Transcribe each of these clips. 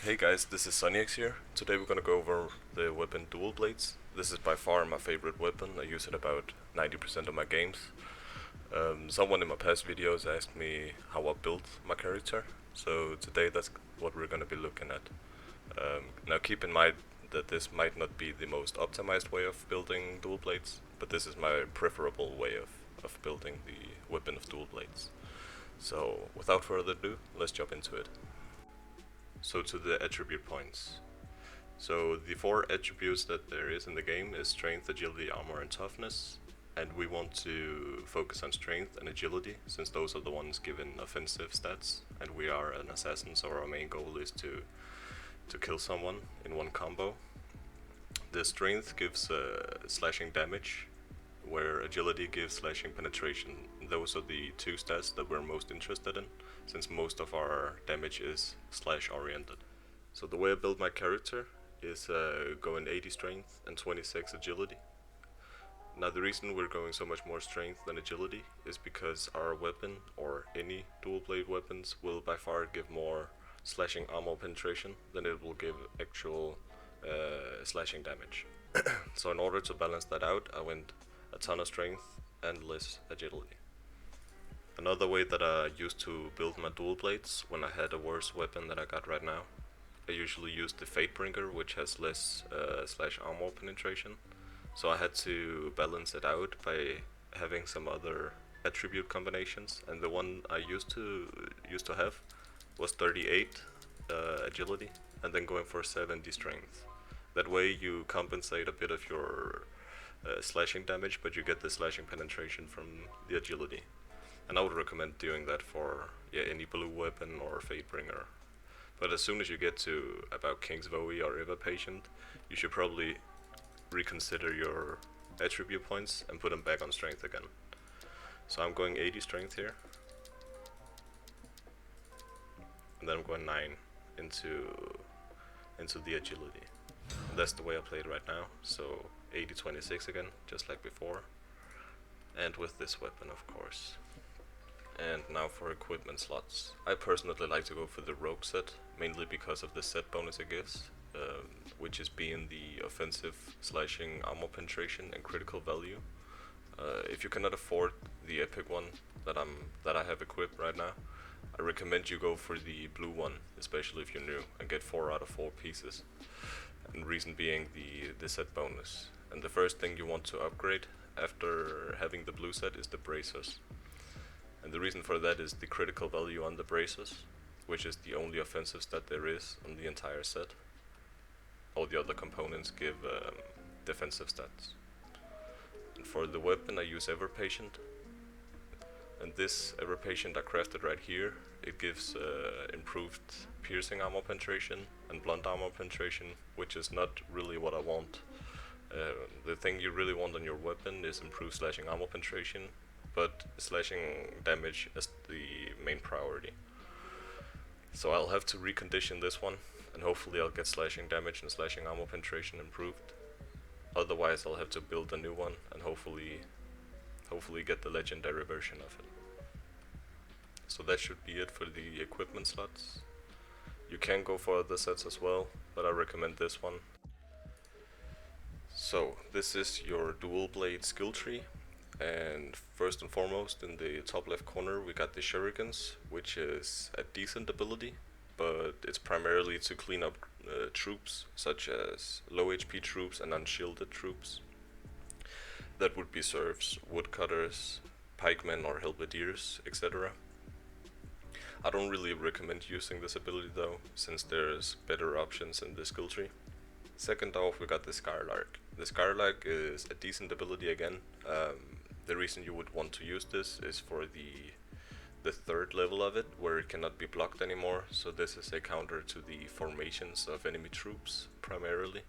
Hey guys, this is Suniex here. Today we're gonna go over the weapon Dual Blades. This is by far my favorite weapon. I use it about 90% of my games. Someone in my past videos asked me how I built my character, so today that's what we're gonna be looking at. Now keep in mind that this might not be the most optimized way of building Dual Blades, but this is my preferable way of building the weapon of Dual Blades. So without further ado, let's jump into it. So to the attribute points. So the four attributes that there is in the game is strength, agility, armor, and toughness. And we want to focus on strength and agility, since those are the ones given offensive stats. And we are an assassin, so our main goal is to kill someone in one combo. The strength gives slashing damage, where agility gives slashing penetration. Those are the two stats that we're most interested in, since most of our damage is slash oriented. So the way I build my character is going 80 strength and 26 agility. Now the reason we're going so much more strength than agility is because our weapon, or any dual blade weapons, will by far give more slashing armor penetration than it will give actual slashing damage. So in order to balance that out, I went a ton of strength and less agility. Another way that I used to build my dual blades when I had a worse weapon than I got right now, I usually used the Fatebringer, which has less slash armor penetration. So I had to balance it out by having some other attribute combinations, and the one I used to have was 38 agility and then going for 70 strength. That way you compensate a bit of your slashing damage, but you get the slashing penetration from the agility. And I would recommend doing that for any blue weapon or Fatebringer. But as soon as you get to about King's Voe or Ever Patient, you should probably reconsider your attribute points and put them back on strength again. So I'm going 80 strength here, and then I'm going 9 into the agility. And that's the way I play it right now. So 80-26 again, just like before, and with this weapon of course. And now for equipment slots. I personally like to go for the rogue set, mainly because of the set bonus it gives, which is being the offensive, slashing, armor penetration, and critical value. If you cannot afford the epic one that I have equipped right now, I recommend you go for the blue one, especially if you're new, and get 4 out of 4 pieces. And reason being the set bonus. And the first thing you want to upgrade after having the blue set is the bracers. And the reason for that is the critical value on the bracers, which is the only offensive stat there is on the entire set. All the other components give defensive stats. And for the weapon I use Ever Patient. And this Ever Patient I crafted right here. It gives improved piercing armor penetration and blunt armor penetration, which is not really what I want. The thing you really want on your weapon is improved slashing armor penetration, but slashing damage is the main priority. So I'll have to recondition this one, and hopefully I'll get slashing damage and slashing armor penetration improved. Otherwise I'll have to build a new one and hopefully get the legendary version of it. So that should be it for the equipment slots. You can go for other sets as well, but I recommend this one. So this is your dual blade skill tree. And first and foremost, in the top left corner we got the shurikens, which is a decent ability, but it's primarily to clean up troops, such as low HP troops and unshielded troops. That would be serfs, woodcutters, pikemen or halberdiers, etc. I don't really recommend using this ability though, since there's better options in the skill tree. Second off, we got the Skylark. The Skylark is a decent ability again. The reason you would want to use this is for the third level of it, where it cannot be blocked anymore. So this is a counter to the formations of enemy troops, primarily.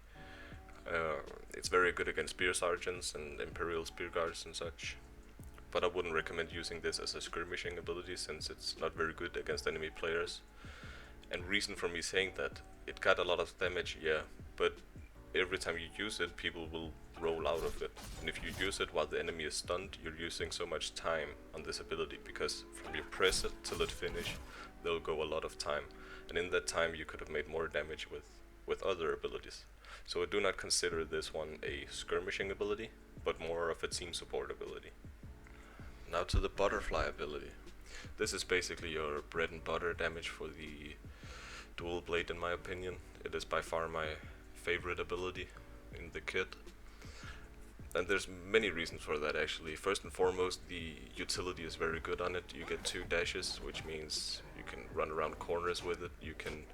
It's very good against spear sergeants and imperial spear guards and such. But I wouldn't recommend using this as a skirmishing ability, since it's not very good against enemy players. And reason for me saying that, it got a lot of damage, yeah, but every time you use it, people will roll out of it. And if you use it while the enemy is stunned, you're using so much time on this ability, because from you press it till it finish, there'll go a lot of time. And in that time you could have made more damage with other abilities. So I do not consider this one a skirmishing ability, but more of a team support ability. Now to the butterfly ability. This is basically your bread and butter damage for the dual blade in my opinion. It is by far my favorite ability in the kit. And there's many reasons for that actually. First and foremost, the utility is very good on it. You get 2 dashes, which means you can run around corners with it. You can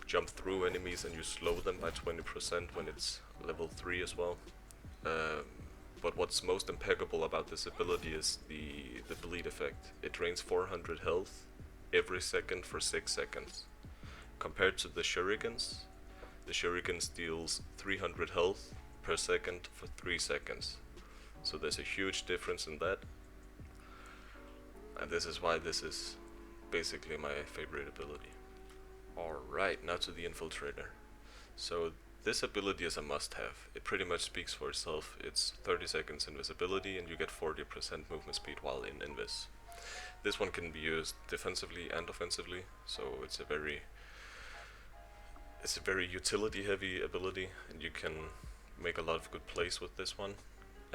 jump through enemies and you slow them by 20% when it's level 3 as well. But what's most impeccable about this ability is the bleed effect. It drains 400 health every second for 6 seconds. Compared to the shurikens deals 300 health per second for 3 seconds. So there's a huge difference in that. And this is why this is basically my favorite ability. Alright, now to the infiltrator. So this ability is a must-have. It pretty much speaks for itself. It's 30 seconds invisibility and you get 40% movement speed while in invis. This one can be used defensively and offensively, so it's a very utility heavy ability, and you can make a lot of good plays with this one.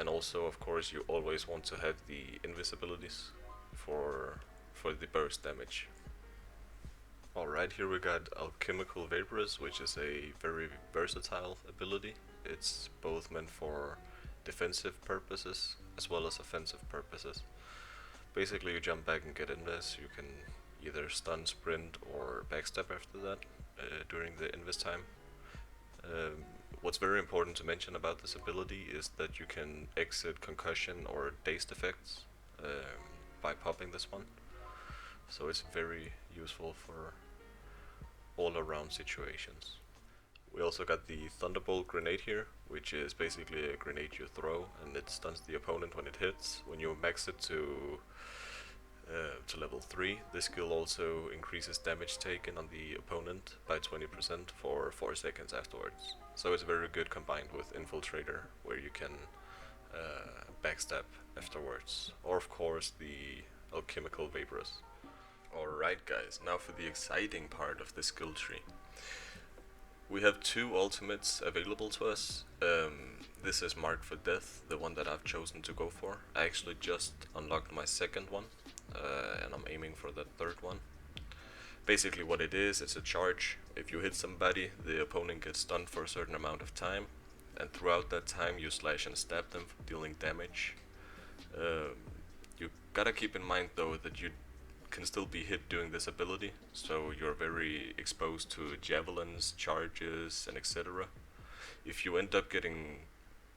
And also, of course, you always want to have the invisibilities for the burst damage. Alright, here we got Alchemical Vaporous, which is a very versatile ability. It's both meant for defensive purposes as well as offensive purposes. Basically, you jump back and get invis. You can either stun, sprint, or backstep after that during the invis time. What's very important to mention about this ability is that you can exit concussion or dazed effects by popping this one. So it's very useful for all around situations. We also got the Thunderbolt grenade here, which is basically a grenade you throw and it stuns the opponent when it hits. When you max it to level 3, this skill also increases damage taken on the opponent by 20% for 4 seconds afterwards. So it's very good combined with Infiltrator, where you can backstab afterwards, or of course the Alchemical Vaporous. Alright guys, now for the exciting part of the skill tree. We have 2 ultimates available to us. This is Marked for Death, the one that I've chosen to go for. I actually just unlocked my second one, and I'm aiming for the third one. Basically what it is, it's a charge. If you hit somebody, the opponent gets stunned for a certain amount of time, and throughout that time you slash and stab them, dealing damage. You gotta keep in mind though that you can still be hit doing this ability, so you're very exposed to javelins, charges, and etc. If you end up getting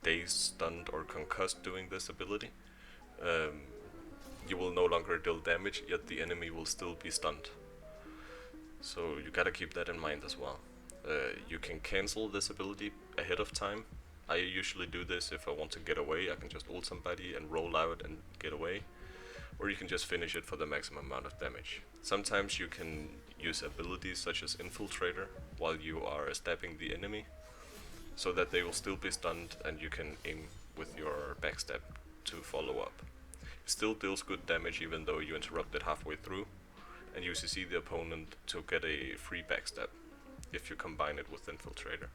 dazed, stunned, or concussed doing this ability, you will no longer deal damage, yet the enemy will still be stunned. So you gotta keep that in mind as well. You can cancel this ability ahead of time. I usually do this if I want to get away. I can just ult somebody and roll out and get away. Or you can just finish it for the maximum amount of damage. Sometimes you can use abilities such as Infiltrator while you are stabbing the enemy, so that they will still be stunned and you can aim with your backstab to follow up. It still deals good damage even though you interrupt it halfway through, and you CC the opponent to get a free backstab if you combine it with Infiltrator.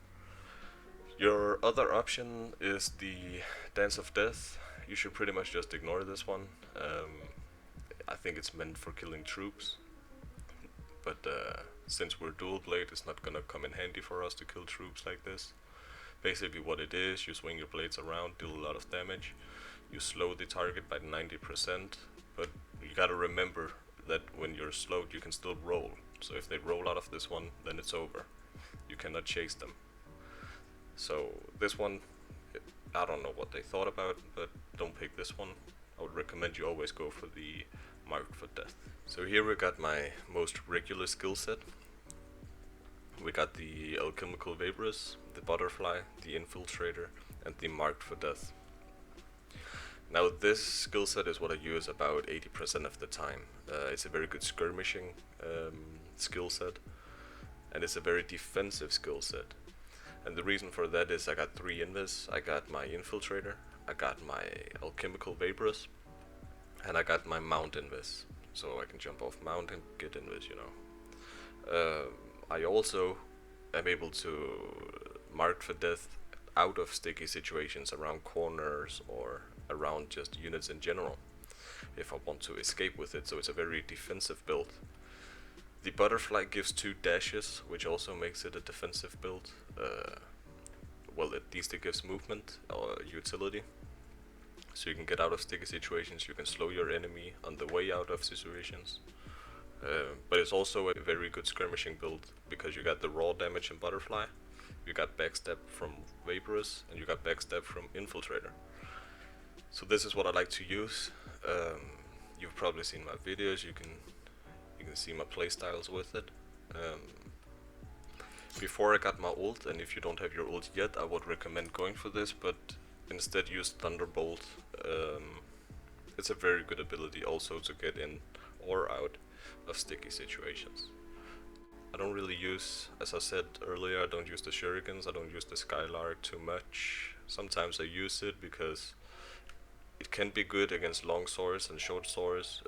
Your other option is the Dance of Death. You should pretty much just ignore this one. I think it's meant for killing troops, but since we're dual blade, it's not gonna come in handy for us to kill troops like this. Basically what it is, you swing your blades around, deal a lot of damage, you slow the target by 90%, but you gotta remember that when you're slowed you can still roll, so if they roll out of this one, then it's over. You cannot chase them. So this one, I don't know what they thought about, but don't pick this one. I would recommend you always go for the Marked for Death. So here we got my most regular skill set. We got the Alchemical Vaporous, the Butterfly, the Infiltrator, and the Marked for Death. Now this skill set is what I use about 80% of the time. It's a very good skirmishing skill set, and it's a very defensive skill set. And the reason for that is I got 3 invis. I got my infiltrator, I got my alchemical vaporous, and I got my mount invis. So I can jump off mount and get invis, you know. I also am able to mark for death out of sticky situations around corners or around just units in general if I want to escape with it, so it's a very defensive build. The butterfly gives 2 dashes, which also makes it a defensive build. Well, at least it gives movement or utility, so you can get out of sticky situations, you can slow your enemy on the way out of situations. But it's also a very good skirmishing build because you got the raw damage in butterfly, you got backstab from vaporous, and you got backstab from infiltrator. So this is what I like to use. You've probably seen my videos, you can see my playstyles with it. Before I got my ult, and if you don't have your ult yet, I would recommend going for this, but instead use Thunderbolt. It's a very good ability also to get in or out of sticky situations. I don't really use, as I said earlier, I don't use the shurikens, I don't use the skylark too much. Sometimes I use it because it can be good against long swords and short swords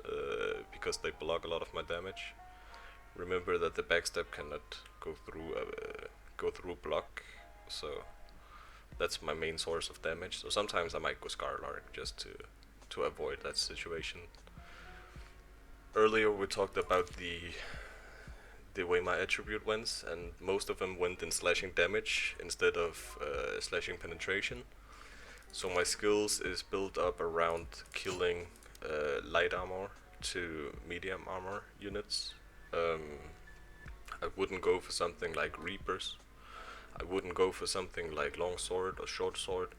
because they block a lot of my damage. Remember that the backstab cannot go through block, so that's my main source of damage. So sometimes I might go Skylark just to avoid that situation. Earlier we talked about the way my attribute went, and most of them went in slashing damage instead of slashing penetration. So my skills is built up around killing light armor to medium armor units. I wouldn't go for something like Reapers. I wouldn't go for something like long sword or short sword.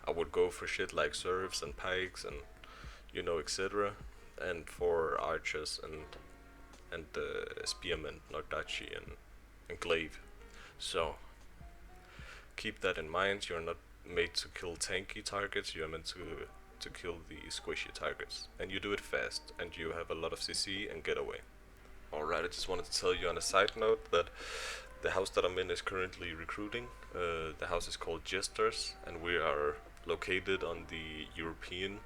I would go for shit like serfs and pikes and, you know, etc. And for archers and spearmen, Nogdachi and glaive. So keep that in mind. You're not made to kill tanky targets. You're meant to kill the squishy targets, and you do it fast, and you have a lot of CC and get away. Alright, I just wanted to tell you on a side note that the house that I'm in is currently recruiting. The house is called Jesters, and we are located on the European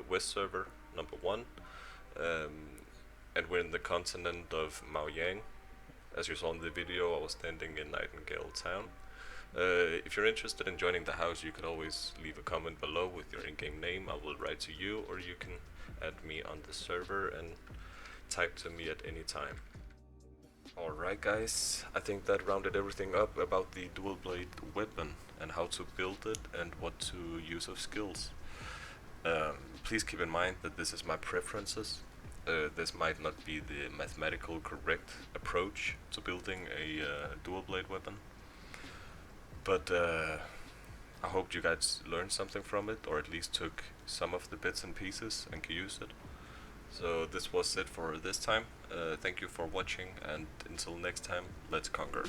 West server number 1, and we're in the continent of Maoyang. As you saw in the video, I was standing in Nightingale Town. If you're interested in joining the house, you can always leave a comment below with your in-game name. I will write to you, or you can add me on the server and type to me at any time. Alright guys, I think that rounded everything up about the dual blade weapon and how to build it and what to use of skills. Please keep in mind that this is my preferences. This might not be the mathematical correct approach to building a dual blade weapon, but I hope you guys learned something from it, or at least took some of the bits and pieces and can use it. So this was it for this time. Thank you for watching, and until next time, let's conquer.